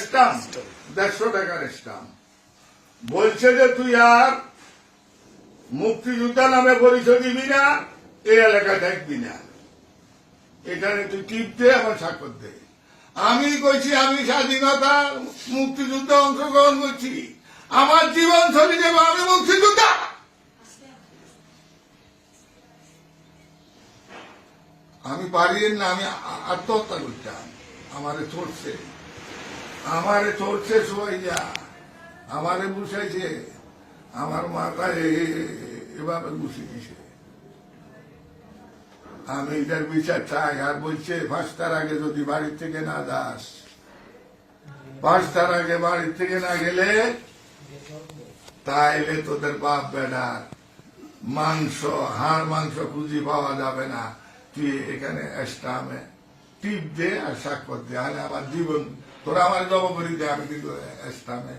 Stump 150 টাকার stump বলছে যে তুই আর মুক্তিযোদ্ধা নামে পরিচয় দিবি না, এই এলাকায় থাকবি না, এখানে তুই টিপ দে আমার স্বাক্ষর দে। আমি কইছি আমি স্বাধীনতা মুক্তিযুদ্ধে অংশগ্রহণ করছি, আমার জীবন চলে যাবে, আমি মুক্তিযোদ্ধা। আমি পারি না, আমি আত্মহত্যা করতাম। আমারে চড়ছে সোয়াইয়া, আমারে বুঝাইছে, আমার মাথায় এভাবে বুঝে দিছে। আমি এটার বিচার চাই। আর বলছে 5টার আগে যদি বাড়ির থেকে না যাস, 5টার আগে বাড়ির থেকে না গেলে তাইলে তোদের বাপ বেটার মাংস, হাড় মাংস খুঁজি পাওয়া যাবে না। তুই এখানে স্টামে টিপ দে আর স্বাক্ষর দে, আরে আমার জীবন তোরা আমার জবাবরি দে, আমি কিন্তু স্টামে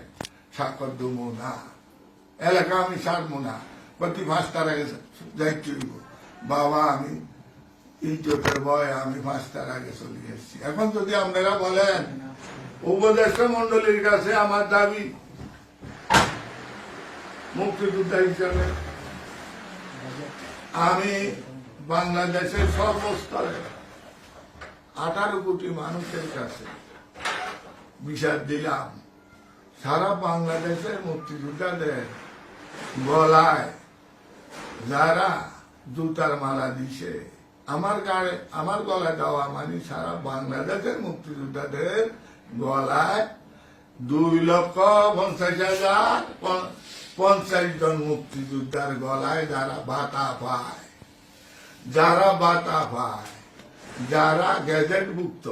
স্বাক্ষর দেবো না, এলাকা আমি ছাড়বো না। তুই 5টার আগে যাইতে বাবা, আমি ইজ্জতের ভয় আমি 5টার আগে চলে এসেছি। এখন যদি আপনারা বলেন উপদেষ্টা মন্ডলীর কাছে আমার দাবি মুক্তিযোদ্ধা হিসাবে আমি বাংলাদেশের সর্বস্তরে 18 কোটি মানুষের কাছে বিচার দিলাম, সারা বাংলাদেশের মুক্তিযোদ্ধাদের গলায় যারা জুতার মালা দিছে, আমার গলায় দেওয়া মানে সারা বাংলাদেশের মুক্তিযোদ্ধাদের গলায় 2,50,050 জন মুক্তিযোদ্ধার গলায় যারা ভাতা পায়, যারা গ্যাজেটভুক্ত,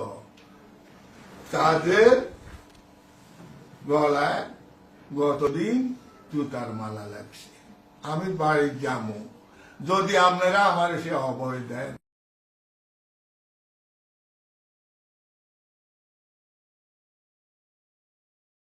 তাদের গলায় গতদিন জুতার মালা লাগছে। আমি বাড়ি যাবো, যদি আপনারা আমার সে অভয় দেন।